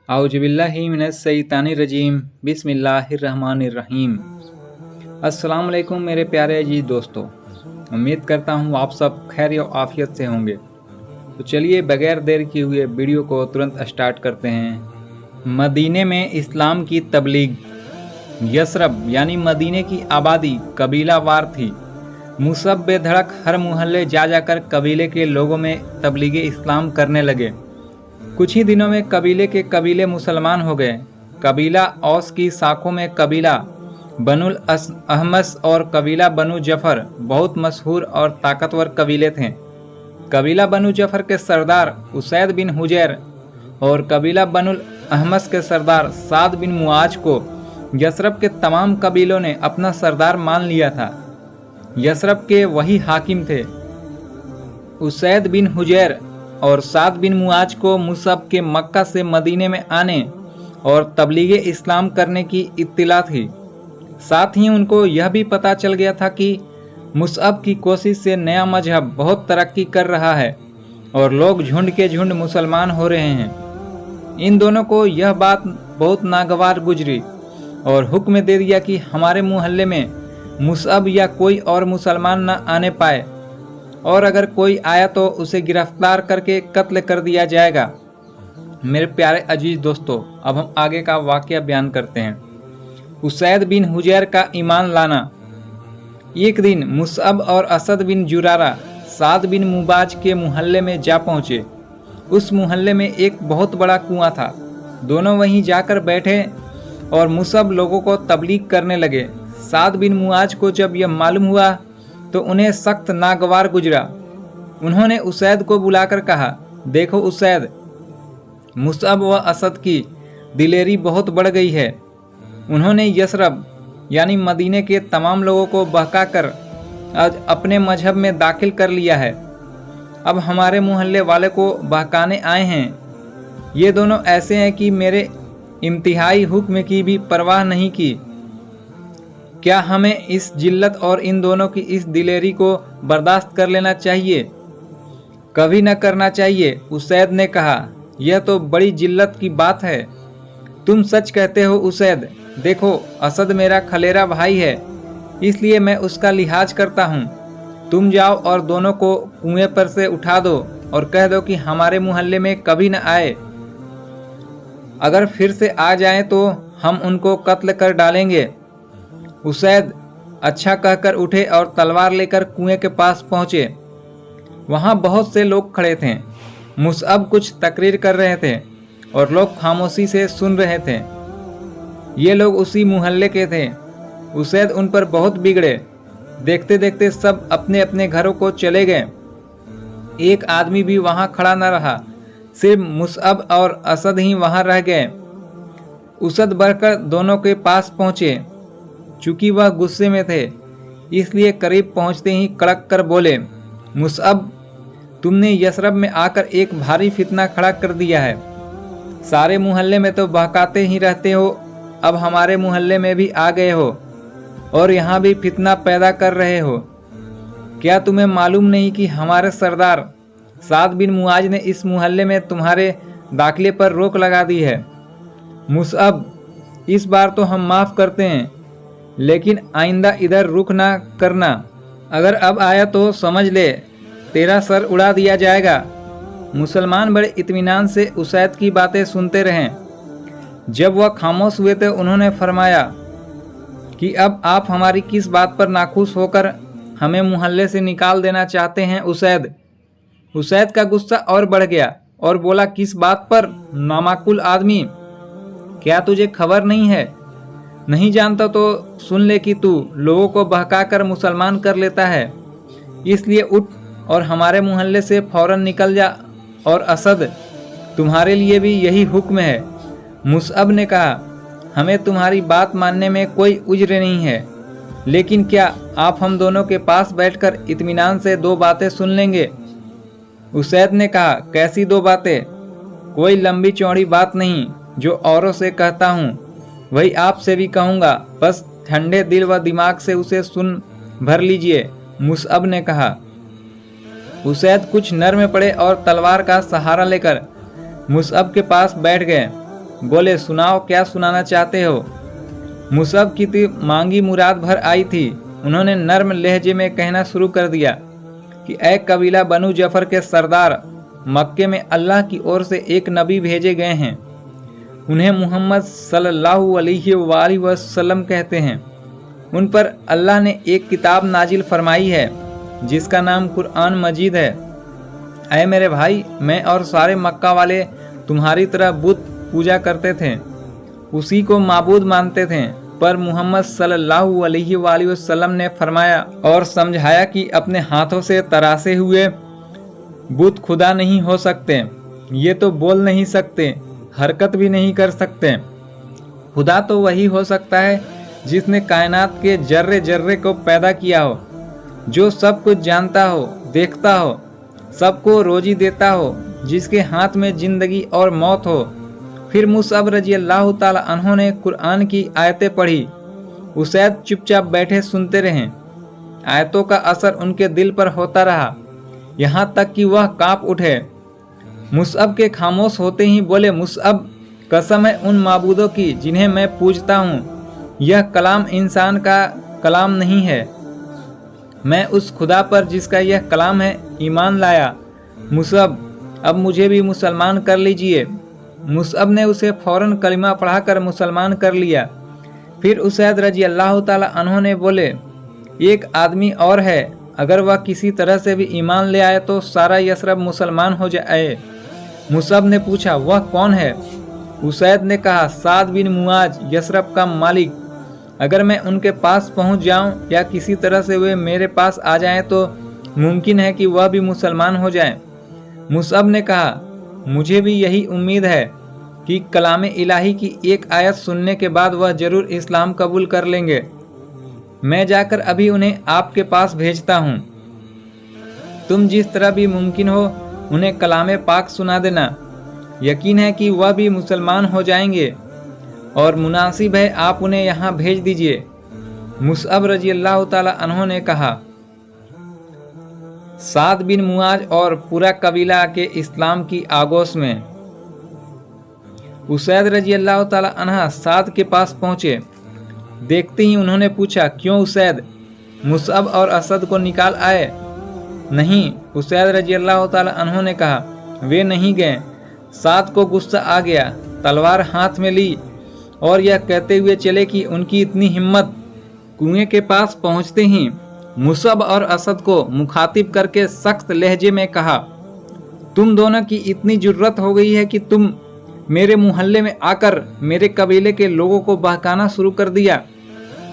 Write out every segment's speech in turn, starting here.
औजुबिल्लाहि मिनश्शैतानिर्रजीम बिस्मिल्लाहिर्रहमानिर्रहीम। अस्सलाम वालेकुम मेरे प्यारे अजीज दोस्तों, उम्मीद करता हूँ आप सब खैर और आफियत से होंगे। तो चलिए बगैर देर किए हुए वीडियो को तुरंत स्टार्ट करते हैं। मदीने में इस्लाम की तबलीग। यसरब यानी मदीने की आबादी कबीलावार थी। मुसब बेधड़क हर मोहल्ले जा जाकर कबीले के लोगों में तबलीग इस्लाम करने लगे। कुछ ही दिनों में कबीले के कबीले मुसलमान हो गए। कबीला औस की शाखों में कबीला बनुल अहमस और कबीला बनु जफर बहुत मशहूर और ताकतवर कबीले थे। कबीला बनु जफर के सरदार उसैद बिन हुजैर और कबीला बनुल अहमस के सरदार साद बिन मुआज को यसरब के तमाम कबीलों ने अपना सरदार मान लिया था। यसरब के वही हाकिम थे। उसैद बिन हुजैर और साद बिन मुआज को मुसब के मक्का से मदीने में आने और तबलीग इस्लाम करने की इत्तिला थी। साथ ही उनको यह भी पता चल गया था कि मुसअब की कोशिश से नया मजहब बहुत तरक्की कर रहा है और लोग झुंड के झुंड मुसलमान हो रहे हैं। इन दोनों को यह बात बहुत नागवार गुजरी और हुक्म दे दिया कि हमारे मोहल्ले में मुसअब या कोई और मुसलमान न आने पाए, और अगर कोई आया तो उसे गिरफ्तार करके कत्ल कर दिया जाएगा। मेरे प्यारे अजीज दोस्तों, अब हम आगे का वाकया बयान करते हैं। उसैद बिन हुजैर का ईमान लाना। एक दिन मुसअब और असद बिन जुरारा साद बिन मुबाज के मोहल्ले में जा पहुँचे। उस मोहल्ले में एक बहुत बड़ा कुआं था। दोनों वहीं जाकर बैठे और मुसअब लोगों को तबलीग करने लगे। साद बिन मुआज को जब यह मालूम हुआ तो उन्हें सख्त नागवार गुजरा। उन्होंने उसैद को बुलाकर कहा, देखो उसैद, मुसअब व असद की दिलेरी बहुत बढ़ गई है। उन्होंने यसरब यानी मदीने के तमाम लोगों को बहकाकर आज अपने मजहब में दाखिल कर लिया है। अब हमारे मोहल्ले वाले को बहकाने आए हैं। ये दोनों ऐसे हैं कि मेरे इम्तिहाई हुक्म की भी परवाह नहीं की। क्या हमें इस जिल्लत और इन दोनों की इस दिलेरी को बर्दाश्त कर लेना चाहिए? कभी न करना चाहिए। उसैद ने कहा, यह तो बड़ी जिल्लत की बात है। तुम सच कहते हो उसैद। देखो, असद मेरा खलेरा भाई है, इसलिए मैं उसका लिहाज करता हूँ। तुम जाओ और दोनों को कुएं पर से उठा दो और कह दो कि हमारे मोहल्ले में कभी न आए। अगर फिर से आ जाएं तो हम उनको कत्ल कर डालेंगे। उसैद अच्छा कहकर उठे और तलवार लेकर कुएं के पास पहुंचे। वहां बहुत से लोग खड़े थे। मुसअब कुछ तकरीर कर रहे थे और लोग खामोशी से सुन रहे थे। ये लोग उसी मोहल्ले के थे। उसैद उन पर बहुत बिगड़े। देखते देखते सब अपने अपने घरों को चले गए। एक आदमी भी वहां खड़ा न रहा। सिर्फ मुसअब और असद ही वहां रह गए। उसद बढ़कर दोनों के पास पहुंचे। चूंकि वह गुस्से में थे, इसलिए करीब पहुंचते ही कड़क कर बोले, मुसअब, तुमने यसरब में आकर एक भारी फितना खड़ा कर दिया है। सारे मोहल्ले में तो बहकाते ही रहते हो, अब हमारे मोहल्ले में भी आ गए हो और यहाँ भी फितना पैदा कर रहे हो। क्या तुम्हें मालूम नहीं कि हमारे सरदार साद बिन मुआज ने इस मोहल्ले में तुम्हारे दाखिले पर रोक लगा दी है? मुसअब, इस बार तो हम माफ़ करते हैं, लेकिन आइंदा इधर रुख ना करना। अगर अब आया तो समझ ले तेरा सर उड़ा दिया जाएगा। मुसलमान बड़े इत्मीनान से उसैद की बातें सुनते रहे। जब वह खामोश हुए तो उन्होंने फरमाया कि अब आप हमारी किस बात पर नाखुश होकर हमें मोहल्ले से निकाल देना चाहते हैं उसैद? उसैद का गुस्सा और बढ़ गया और बोला, किस बात पर नामाकुल आदमी? क्या तुझे खबर नहीं है? नहीं जानता तो सुन ले कि तू लोगों को बहकाकर मुसलमान कर लेता है। इसलिए उठ और हमारे मोहल्ले से फौरन निकल जा। और असद, तुम्हारे लिए भी यही हुक्म है। मुसअब ने कहा, हमें तुम्हारी बात मानने में कोई उज्र नहीं है, लेकिन क्या आप हम दोनों के पास बैठकर इत्मीनान से दो बातें सुन लेंगे? उसैद ने कहा, कैसी दो बातें? कोई लंबी चौड़ी बात नहीं, जो औरों से कहता हूँ वही आपसे भी कहूँगा। बस ठंडे दिल व दिमाग से उसे सुन भर लीजिए। मुसअब ने कहा। उसैद कुछ नर्म पड़े और तलवार का सहारा लेकर मुसअब के पास बैठ गए। बोले, सुनाओ, क्या सुनाना चाहते हो। मुसअब की मांगी मुराद भर आई थी। उन्होंने नर्म लहजे में कहना शुरू कर दिया कि ऐ कबीला बनु जफर के सरदार, मक्के में अल्लाह की ओर से एक नबी भेजे गए हैं। उन्हें मोहम्मद सल्लल्लाहु अलैहि वसल्लम कहते हैं। उन पर अल्लाह ने एक किताब नाजिल फरमाई है जिसका नाम कुरान मजीद है। ऐ मेरे भाई, मैं और सारे मक्का वाले तुम्हारी तरह बुत पूजा करते थे, उसी को माबूद मानते थे, पर मोहम्मद सल्लल्लाहु अलैहि वसल्लम ने फरमाया और समझाया कि अपने हाथों से तरासे हुए बुत खुदा नहीं हो सकते। ये तो बोल नहीं सकते, हरकत भी नहीं कर सकते। खुदा तो वही हो सकता है जिसने कायनात के जर्रे जर्रे को पैदा किया हो, जो सब कुछ जानता हो, देखता हो, सबको रोजी देता हो, जिसके हाथ में जिंदगी और मौत हो। फिर मुसअब रजी अल्लाह ताला अन्हों ने कुरान की आयतें पढ़ी। उसैद चुपचाप बैठे सुनते रहे। आयतों का असर उनके दिल पर होता रहा, यहाँ तक कि वह कांप उठे। मुसअब के खामोश होते ही बोले, मुसअब, कसम है उन माबूदों की जिन्हें मैं पूजता हूँ, यह कलाम इंसान का कलाम नहीं है। मैं उस खुदा पर जिसका यह कलाम है ईमान लाया। मुसअब, अब मुझे भी मुसलमान कर लीजिए। मुसअब ने उसे फौरन कलिमा पढ़ाकर मुसलमान कर लिया। फिर उसैद रजी अल्लाह ताला अन्हों ने बोले, एक आदमी और है, अगर वह किसी तरह से भी ईमान ले आए तो सारा यसरब मुसलमान हो जाए। मुसअब ने पूछा, वह कौन है? उसैद ने कहा, साद बिन मुआज, यसरब का मालिक। अगर मैं उनके पास पहुंच जाऊं या किसी तरह से वे मेरे पास आ जाएं तो मुमकिन है कि वह भी मुसलमान हो जाएं। मुसअब ने कहा, मुझे भी यही उम्मीद है कि कलाम इलाही की एक आयत सुनने के बाद वह जरूर इस्लाम कबूल कर लेंगे। मैं जाकर अभी उन्हें आपके पास भेजता हूँ। तुम जिस तरह भी मुमकिन हो उन्हें कलाम पाक सुना देना। यकीन है कि वह भी मुसलमान हो जाएंगे और मुनासिब है आप उन्हें यहाँ भेज दीजिए। मुसअब रजी अल्लाह ताला अन्हों ने कहा, साद बिन मुआज और पूरा कबीला के इस्लाम की आगोश में। उसैद रजी अल्लाह ताला अन्हा साद के पास पहुँचे। देखते ही उन्होंने पूछा, क्यों उसैद, मुसअब और असद को निकाल आए? नहीं, उसैद रजी अल्लाह ताला अन्हों ने कहा, वे नहीं गए। साद को गुस्सा आ गया, तलवार हाथ में ली और यह कहते हुए चले कि उनकी इतनी हिम्मत। कुएं के पास पहुंचते ही मुसअब और असद को मुखातिब करके सख्त लहजे में कहा, तुम दोनों की इतनी जुर्रत हो गई है कि तुम मेरे मोहल्ले में आकर मेरे कबीले के लोगों को बहकाना शुरू कर दिया।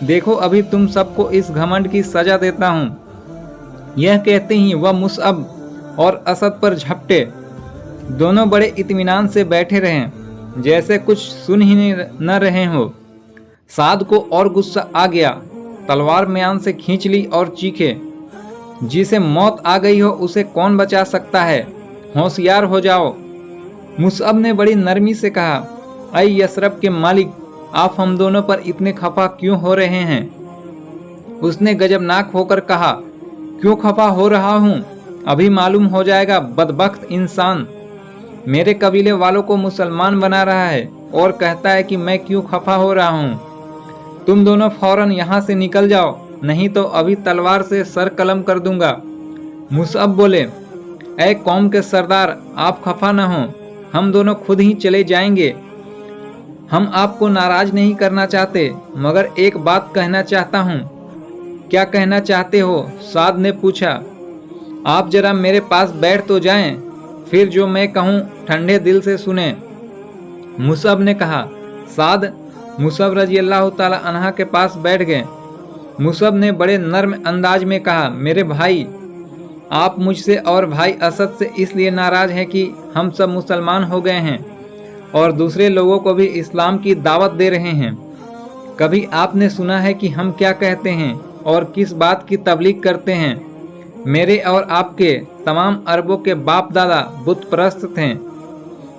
देखो अभी तुम सबको इस घमंड की सजा देता हूँ। यह कहते ही वह मुसअब और असद पर झपटे। दोनों बड़े इत्मीनान से बैठे रहे, जैसे कुछ सुन ही न रहे हो। साद को और गुस्सा आ गया, तलवार म्यान से खींच ली और चीखे, जिसे मौत आ गई हो उसे कौन बचा सकता है, होशियार हो जाओ। मुसअब ने बड़ी नरमी से कहा, ऐ यसरब के मालिक, आप हम दोनों पर इतने खफा क्यों हो रहे हैं? उसने गजबनाक होकर कहा, क्यों खफा हो रहा हूँ? अभी मालूम हो जाएगा। बदबख्त इंसान मेरे कबीले वालों को मुसलमान बना रहा है और कहता है कि मैं क्यों खफा हो रहा हूँ। तुम दोनों फौरन यहाँ से निकल जाओ, नहीं तो अभी तलवार से सर कलम कर दूंगा। मुसअब बोले, ऐ कौम के सरदार, आप खफा न हो, हम दोनों खुद ही चले जाएंगे। हम आपको नाराज नहीं करना चाहते, मगर एक बात कहना चाहता हूँ। क्या कहना चाहते हो? साद ने पूछा। आप जरा मेरे पास बैठ तो जाएं, फिर जो मैं कहूँ ठंडे दिल से सुने। मुसअब ने कहा, साद। मुसअब रजी अल्लाह ताला अन्हा के पास बैठ गए। मुसअब ने बड़े नर्म अंदाज में कहा, मेरे भाई, आप मुझसे और भाई असद से इसलिए नाराज हैं कि हम सब मुसलमान हो गए हैं और दूसरे लोगों को भी इस्लाम की दावत दे रहे हैं। कभी आपने सुना है कि हम क्या कहते हैं और किस बात की तबलीग करते हैं? मेरे और आपके तमाम अरबों के बाप दादा बुत परस्त थे,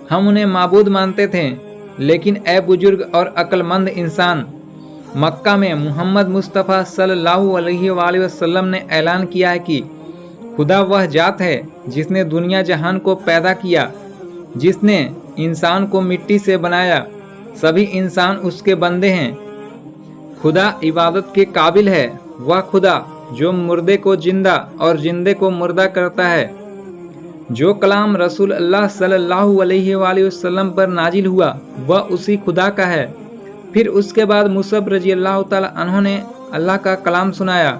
हम उन्हें माबूद मानते थे। लेकिन ए बुजुर्ग और अक्लमंद इंसान, मक्का में मोहम्मद मुस्तफ़ा सल्लल्लाहु अलैहि वसल्लम ने ऐलान किया है कि खुदा वह जात है जिसने दुनिया जहान को पैदा किया, जिसने इंसान को मिट्टी से बनाया सभी इंसान उसके बंदे हैं। खुदा इबादत के काबिल है, वह खुदा जो मुर्दे को जिंदा और जिंदे को मुर्दा करता है। जो कलाम रसूल अल्लाह सल्लल्लाहु अलैहि वसल्लम पर नाजिल हुआ वह उसी खुदा का है। फिर उसके बाद मुसअब रजी अल्लाह ताला अन्हु ने अल्लाह का कलाम सुनाया।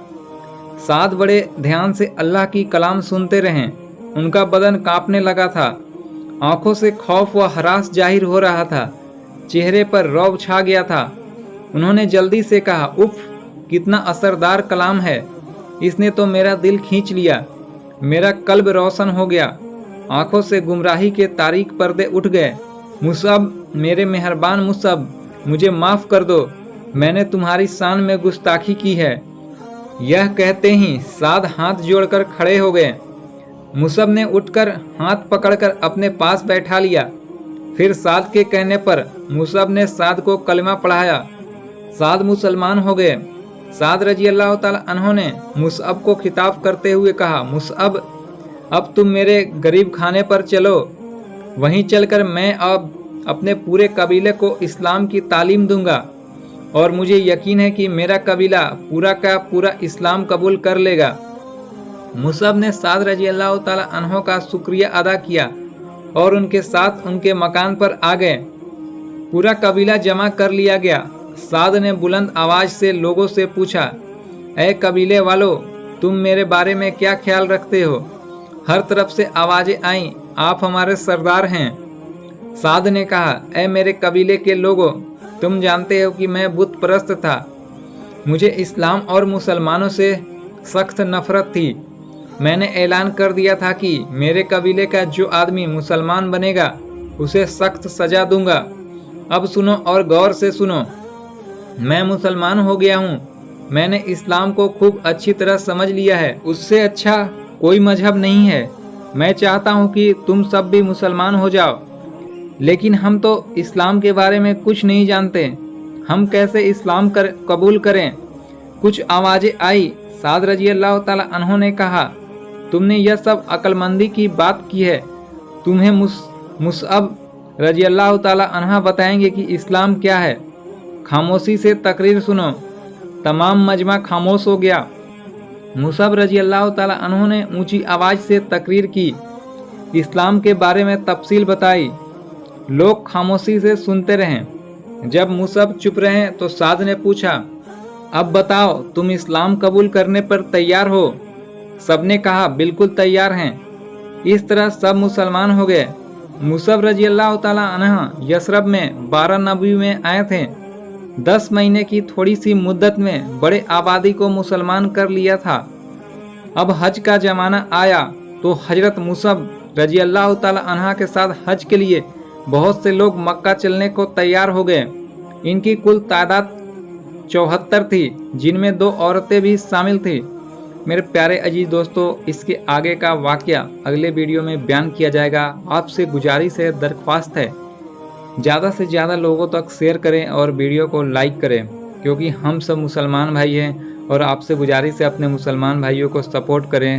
साद बड़े ध्यान से अल्लाह की कलाम सुनते रहें। उनका बदन कांपने लगा था, आंखों से खौफ व हरास जाहिर हो रहा था, चेहरे पर रौब छा गया था। उन्होंने जल्दी से कहा, उफ, कितना असरदार कलाम है, इसने तो मेरा दिल खींच लिया, मेरा कल्ब रोशन हो गया, आंखों से गुमराही के तारीक पर्दे उठ गए। मुसअब, मेरे मेहरबान मुसअब, मुझे माफ़ कर दो, मैंने तुम्हारी शान में गुस्ताखी की है। यह कहते ही साद हाथ जोड़कर खड़े हो गए। मुसअब ने उठकर हाथ पकड़कर अपने पास बैठा लिया। फिर साद के कहने पर मुसअब ने साद को कलमा पढ़ाया। साद मुसलमान हो गए। साद रजी अल्लाह ताला अन्हु ने मुसअब को खिताब करते हुए कहा, मुसअब, अब तुम मेरे गरीब खाने पर चलो, वहीं चलकर मैं अब अपने पूरे कबीले को इस्लाम की तालीम दूंगा और मुझे यकीन है कि मेरा कबीला पूरा का पूरा इस्लाम कबूल कर लेगा। मुसअब ने साद रजी अल्लाह ताला अन्हु का शुक्रिया अदा किया और उनके साथ उनके मकान पर आ गए। पूरा कबीला जमा कर लिया गया। साद ने बुलंद आवाज से लोगों से पूछा, ऐ कबीले वालों, तुम मेरे बारे में क्या ख्याल रखते हो? हर तरफ से आवाजें आईं, आप हमारे सरदार हैं। साद ने कहा, ऐ मेरे कबीले के लोगों, तुम जानते हो कि मैं बुत परस्त था, मुझे इस्लाम और मुसलमानों से सख्त नफरत थी। मैंने ऐलान कर दिया था कि मेरे कबीले का जो आदमी मुसलमान बनेगा उसे सख्त सजा दूंगा। अब सुनो और गौर से सुनो, मैं मुसलमान हो गया हूँ। मैंने इस्लाम को खूब अच्छी तरह समझ लिया है, उससे अच्छा कोई मजहब नहीं है। मैं चाहता हूँ कि तुम सब भी मुसलमान हो जाओ, लेकिन हम तो इस्लाम के बारे में कुछ नहीं जानते, हम कैसे इस्लाम कबूल करें? कुछ आवाज़ें आई। साद रजी अल्लाह ताला अन्हु ने कहा, तुमने यह सब अक्लमंदी की बात की है। तुम्हें मुसअब रजी अल्लाह ताला अन्हा बताएंगे कि इस्लाम क्या है। खामोशी से तकरीर सुनो। तमाम मजमा खामोश हो गया। मुसअब रजी अल्लाह ताला अन्हु ने ऊंची आवाज़ से तकरीर की, इस्लाम के बारे में तफसील बताई। लोग खामोशी से सुनते रहें। जब मुसअब चुप रहे तो साद ने पूछा, अब बताओ, तुम इस्लाम कबूल करने पर तैयार हो? सबने कहा, बिल्कुल तैयार हैं। इस तरह सब मुसलमान हो गए। मुसअब रजी अल्लाह ताला अन्हा यसरब में 12 नबी में आए थे। 10 महीने की थोड़ी सी मुद्दत में बड़े आबादी को मुसलमान कर लिया था। अब हज का जमाना आया तो हजरत मुसअब रजी अल्लाह ताला अन्हा के साथ हज के लिए बहुत से लोग मक्का चलने को तैयार हो गए। इनकी कुल तादाद 74 थी, जिनमें 2 औरतें भी शामिल थी। मेरे प्यारे अजीज दोस्तों, इसके आगे का वाकया अगले वीडियो में बयान किया जाएगा। आपसे गुजारिश है, दरख्वास्त है, ज़्यादा से ज़्यादा लोगों तक शेयर करें और वीडियो को लाइक करें, क्योंकि हम सब मुसलमान भाई हैं और आपसे गुजारिश है अपने मुसलमान भाइयों को सपोर्ट करें।